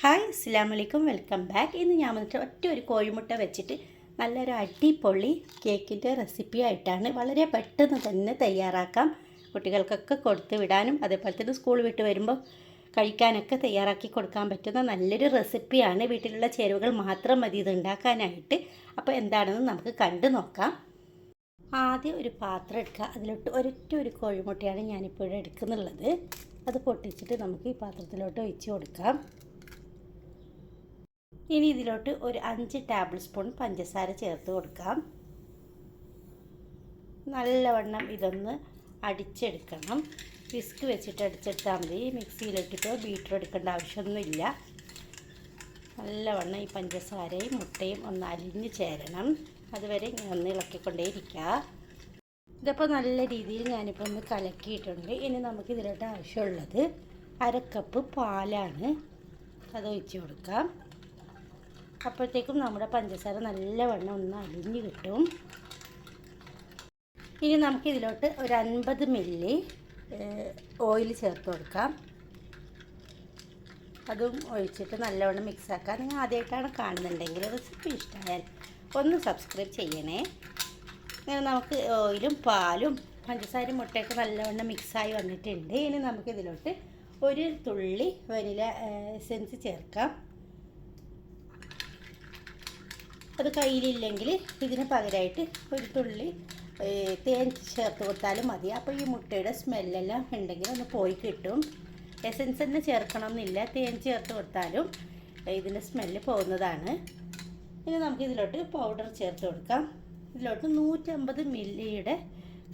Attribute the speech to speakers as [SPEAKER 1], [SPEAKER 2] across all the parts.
[SPEAKER 1] Hi അസ്സലാമു അലൈക്കും, welcome back. ഇന്ന് ഞാൻ വന്നിട്ട് ഒരു കോഴിമുട്ട വെച്ചിട്ട് നല്ലൊരു അടിപൊളി കേക്കിൻ്റെ റെസിപ്പി ആയിട്ടാണ്. വളരെ പെട്ടെന്ന് തന്നെ തയ്യാറാക്കാം. കുട്ടികൾക്കൊക്കെ കൊടുത്ത് വിടാനും അതേപോലെ തന്നെ സ്കൂൾ വിട്ട് വരുമ്പോൾ കഴിക്കാനൊക്കെ തയ്യാറാക്കി കൊടുക്കാൻ പറ്റുന്ന നല്ലൊരു റെസിപ്പിയാണ്. വീട്ടിലുള്ള ചേരുവകൾ മാത്രം മതി ഇത് ഉണ്ടാക്കാനായിട്ട്. അപ്പോൾ എന്താണെന്ന് നമുക്ക് കണ്ടു നോക്കാം. ആദ്യം ഒരു പാത്രം എടുക്കുക. അതിലോട്ട് ഒരു കോഴിമുട്ടയാണ് ഞാനിപ്പോൾ എടുക്കുന്നുള്ളത്. അത് പൊട്ടിച്ചിട്ട് നമുക്ക് ഈ പാത്രത്തിലോട്ട് ഒഴിച്ച് കൊടുക്കാം. ഇനി ഇതിലോട്ട് ഒരു 5 ടേബിൾ സ്പൂൺ പഞ്ചസാര ചേർത്ത് കൊടുക്കാം. നല്ലവണ്ണം ഇതൊന്ന് അടിച്ചെടുക്കണം. വിസ്ക് വെച്ചിട്ട് അടിച്ചെടുത്താൽ മതി. മിക്സിയിലിട്ടിട്ടോ ബീറ്റർ എടുക്കേണ്ട ആവശ്യമൊന്നുമില്ല. നല്ലവണ്ണം ഈ പഞ്ചസാരയും മുട്ടയും ഒന്ന് അലിഞ്ഞ് ചേരണം. അതുവരെ ഒന്ന് ഇളക്കിക്കൊണ്ടേയിരിക്കുക. ഇതിപ്പോൾ നല്ല രീതിയിൽ ഞാനിപ്പോൾ ഒന്ന് കലക്കിയിട്ടുണ്ട്. ഇനി നമുക്ക് ഇതിലോട്ട് ആവശ്യമുള്ളത് 1/2 കപ്പ് പാലാണ്. അത് ഒഴിച്ച് കൊടുക്കാം. അപ്പോഴത്തേക്കും നമ്മുടെ പഞ്ചസാര നല്ലവണ്ണം ഒന്ന് അലിഞ്ഞ് കിട്ടും. ഇനി നമുക്കിതിലോട്ട് ഒരു 50 മില്ലി ഓയിൽ ചേർത്ത് കൊടുക്കാം. അതും ഒഴിച്ചിട്ട് നല്ലവണ്ണം മിക്സാക്കാം. നിങ്ങൾ ആദ്യമായിട്ടാണ് കാണുന്നുണ്ടെങ്കിൽ റെസിപ്പി ഇഷ്ടമായാൽ ഒന്ന് സബ്സ്ക്രൈബ് ചെയ്യണേ. അങ്ങനെ നമുക്ക് ഓയിലും പാലും പഞ്ചസാരയും മുട്ടയൊക്കെ നല്ലവണ്ണം മിക്സായി വന്നിട്ടുണ്ട്. ഇനി നമുക്കിതിലോട്ട് ഒരു തുള്ളി വനില എസൻസ് ചേർക്കാം. അത് കയ്യിലില്ലെങ്കിൽ ഇതിന് പകരമായിട്ട് ഒരു തുള്ളി തേൻ ചേർത്ത് കൊടുത്താലും മതി. അപ്പോൾ ഈ മുട്ടയുടെ സ്മെല്ലെല്ലാം ഉണ്ടെങ്കിൽ ഒന്ന് പോയി കിട്ടും. എസൻസ് തന്നെ ചേർക്കണമെന്നില്ല, തേൻ ചേർത്ത് കൊടുത്താലും ഇതിൻ്റെ സ്മെല്ല് പോകുന്നതാണ്. ഇനി നമുക്ക് ഇതിലോട്ട് പൗഡർ ചേർത്ത് കൊടുക്കാം. ഇതിലോട്ട് 150 മില്ലിയുടെ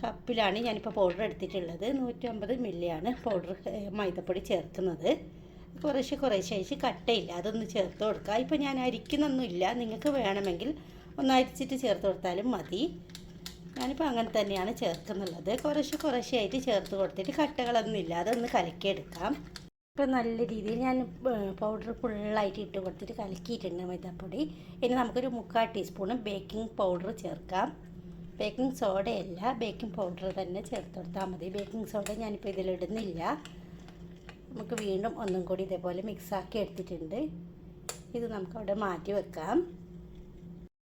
[SPEAKER 1] കപ്പിലാണ് ഞാനിപ്പോൾ പൗഡർ എടുത്തിട്ടുള്ളത്. 150 മില്ലിയാണ് പൗഡർ മൈദപ്പൊടി ചേർക്കുന്നത്. കുറേശ്ശെ കട്ടയില്ല, അതൊന്ന് ചേർത്ത് കൊടുക്കുക. ഇപ്പോൾ ഞാൻ അരിക്കുന്നൊന്നുമില്ല, നിങ്ങൾക്ക് വേണമെങ്കിൽ ഒന്ന് അരിച്ചിട്ട് ചേർത്ത് കൊടുത്താലും മതി. ഞാനിപ്പോൾ അങ്ങനെ തന്നെയാണ് ചേർക്കുന്നുള്ളത്. കുറേശ്ശെ ആയിട്ട് ചേർത്ത് കൊടുത്തിട്ട് കട്ടകളൊന്നും ഇല്ല, അതൊന്ന് കലക്കിയെടുക്കാം. ഇപ്പോൾ നല്ല രീതിയിൽ ഞാൻ പൗഡർ ഫുള്ളായിട്ട് ഇട്ട് കൊടുത്തിട്ട് കലക്കിയിട്ടുണ്ട് മൈദാപ്പൊടി. ഇനി നമുക്കൊരു 3/4 ടീസ്പൂണ് ബേക്കിംഗ് പൗഡർ ചേർക്കാം. ബേക്കിംഗ് സോഡയല്ല, ബേക്കിംഗ് പൗഡർ തന്നെ ചേർത്ത് കൊടുത്താൽ മതി. ബേക്കിംഗ് സോഡ ഞാനിപ്പോൾ ഇതിലിടുന്നില്ല. നമുക്ക് വീണ്ടും ഒന്നും കൂടി ഇതേപോലെ മിക്സാക്കി എടുത്തിട്ടുണ്ട്. ഇത് നമുക്കവിടെ മാറ്റി വെക്കാം.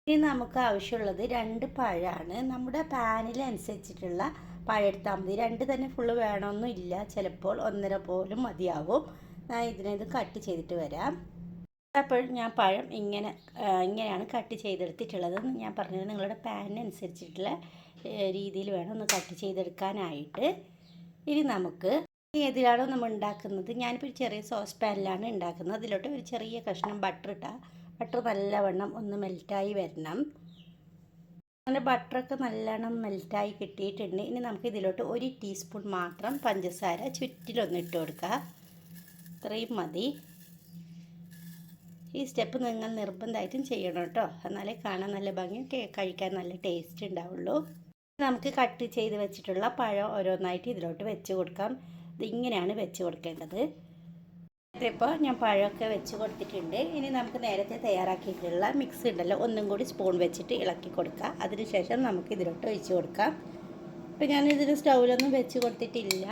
[SPEAKER 1] ഇനി നമുക്ക് ആവശ്യമുള്ളത് 2 പഴമാണ്. നമ്മുടെ പാനിലനുസരിച്ചിട്ടുള്ള പഴം എടുത്താൽ മതി. 2 തന്നെ ഫുള്ള് വേണമെന്നില്ല, ചിലപ്പോൾ 1.5 പോലും മതിയാവും. ഞാൻ ഇതിനത് കട്ട് ചെയ്തിട്ട് വരാം. അപ്പോൾ ഞാൻ പഴം ഇങ്ങനെയാണ് കട്ട് ചെയ്തെടുത്തിട്ടുള്ളത്. ഞാൻ പറഞ്ഞത് നിങ്ങളുടെ പാനിനനുസരിച്ചിട്ടുള്ള രീതിയിൽ വേണം ഒന്ന് കട്ട് ചെയ്തെടുക്കാനായിട്ട്. ഇനി നമുക്ക് ഏതിലാണോ നമ്മൾ ഉണ്ടാക്കുന്നത്, ഞാനിപ്പോൾ ഒരു ചെറിയ സോസ് പാനിലാണ് ഉണ്ടാക്കുന്നത്. അതിലോട്ട് ഒരു ചെറിയ കഷ്ണം ബട്ടർ ബട്ടർ നല്ലവണ്ണം ഒന്ന് മെൽറ്റായി വരണം. അങ്ങനെ ബട്ടറൊക്കെ നല്ലോണം മെൽറ്റായി കിട്ടിയിട്ടുണ്ട്. ഇനി നമുക്ക് ഇതിലോട്ട് 1 ടീസ്പൂൺ മാത്രം പഞ്ചസാര ചുറ്റിലൊന്ന് ഇട്ട് കൊടുക്കുക. ഇത്രയും മതി. ഈ സ്റ്റെപ്പ് നിങ്ങൾ നിർബന്ധമായിട്ടും ചെയ്യണം കേട്ടോ, എന്നാലേ കാണാൻ നല്ല ഭംഗി, കഴിക്കാൻ നല്ല ടേസ്റ്റ് ഉണ്ടാവുള്ളൂ. നമുക്ക് കട്ട് ചെയ്ത് വെച്ചിട്ടുള്ള പഴം ഓരോന്നായിട്ട് ഇതിലോട്ട് വെച്ച് കൊടുക്കാം. ഇതിങ്ങനെയാണ് വെച്ച് കൊടുക്കേണ്ടത്. ഇപ്പോൾ ഞാൻ പഴമൊക്കെ വെച്ച് കൊടുത്തിട്ടുണ്ട്. ഇനി നമുക്ക് നേരത്തെ തയ്യാറാക്കിയിട്ടുള്ള മിക്സ് ഉണ്ടല്ലോ, ഒന്നും കൂടി സ്പൂൺ വെച്ചിട്ട് ഇളക്കി കൊടുക്കുക. അതിനുശേഷം നമുക്ക് ഇതിലോട്ട് ഒഴിച്ച് കൊടുക്കാം. ഇപ്പോൾ ഞാനിതിന് സ്റ്റൗവിലൊന്നും വെച്ച് കൊടുത്തിട്ടില്ല.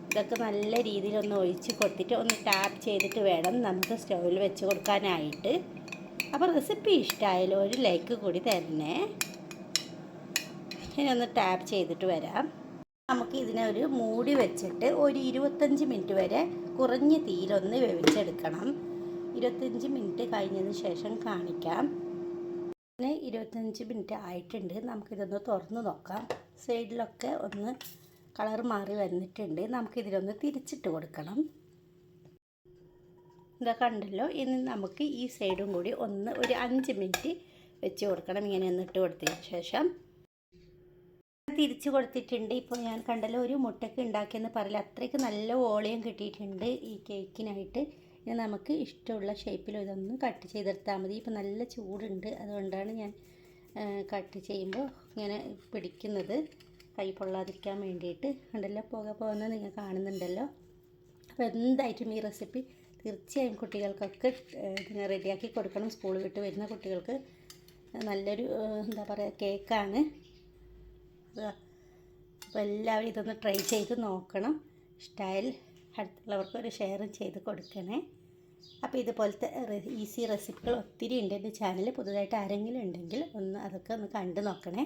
[SPEAKER 1] ഇതൊക്കെ നല്ല രീതിയിലൊന്ന് ഒഴിച്ച് കൊടുത്തിട്ട് ഒന്ന് ടാപ്പ് ചെയ്തിട്ട് വേണം നമുക്ക് സ്റ്റൗവിൽ വെച്ച് കൊടുക്കാനായിട്ട്. അപ്പോൾ റെസിപ്പി ഇഷ്ടമായാലും ഒരു ലൈക്ക് കൂടി തരണേ. ഇനി ഒന്ന് ടാപ്പ് ചെയ്തിട്ട് വരാം. നമുക്ക് ഇതിനെ ഒരു മൂടി വെച്ചിട്ട് ഒരു 25 മിനിറ്റ് വരെ കുറഞ്ഞ തീയിലൊന്ന് വേവിച്ചെടുക്കണം. 25 മിനിറ്റ് കഴിഞ്ഞതിന് ശേഷം കാണിക്കാം. പിന്നെ 25 മിനിറ്റ് ആയിട്ടുണ്ട്. നമുക്കിതൊന്ന് തുറന്ന് നോക്കാം. സൈഡിലൊക്കെ ഒന്ന് കളർ മാറി വന്നിട്ടുണ്ട്. നമുക്കിതിലൊന്ന് തിരിച്ചിട്ട് കൊടുക്കണം. ഇതാ കണ്ടല്ലോ. ഇനി നമുക്ക് ഈ സൈഡും കൂടി ഒരു 5 മിനിറ്റ് വെച്ച് കൊടുക്കണം. ഇങ്ങനെ ഒന്ന് ഇട്ട് കൊടുത്തതിന് ശേഷം തിരിച്ച് കൊടുത്തിട്ടുണ്ട്. ഇപ്പോൾ ഞാൻ കണ്ടല്ലോ, ഒരു മുട്ടയ്ക്ക് ഉണ്ടാക്കിയെന്ന് പറയില്ല, അത്രയ്ക്ക് നല്ല വോളിയം കിട്ടിയിട്ടുണ്ട് ഈ കേക്കിനായിട്ട്. ഇനി നമുക്ക് ഇഷ്ടമുള്ള ഷേപ്പിൽ ഇതൊന്ന് കട്ട് ചെയ്തെടുത്താൽ മതി. ഇപ്പോൾ നല്ല ചൂടുണ്ട്, അതുകൊണ്ടാണ് ഞാൻ കട്ട് ചെയ്യുമ്പോൾ ഇങ്ങനെ പിടിക്കുന്നത്, കൈ പൊള്ളാതിരിക്കാൻ വേണ്ടിയിട്ട്. കണ്ടല്ലോ, പുക പോകുന്നത് നിങ്ങൾ കാണുന്നുണ്ടല്ലോ. അപ്പോൾ എന്തായിട്ടും ഈ റെസിപ്പി തീർച്ചയായും കുട്ടികൾക്കൊക്കെ ഇങ്ങനെ റെഡിയാക്കി കൊടുക്കണം. സ്കൂൾ വിട്ട് വരുന്ന കുട്ടികൾക്ക് നല്ലൊരു എന്താ പറയുക കേക്കാണ്. അപ്പോൾ എല്ലാവരും ഇതൊന്ന് ട്രൈ ചെയ്ത് നോക്കണം. ഇഷ്ടമായാൽ അടുത്തുള്ളവർക്ക് ഒരു ഷെയറും ചെയ്ത് കൊടുക്കണേ. അപ്പോൾ ഇതുപോലത്തെ ഈസി റെസിപ്പികൾ ഒത്തിരി ഉണ്ട് എൻ്റെ ചാനൽ. പുതുതായിട്ട് ആരെങ്കിലും ഉണ്ടെങ്കിൽ അതൊക്കെ ഒന്ന് കണ്ടു നോക്കണേ.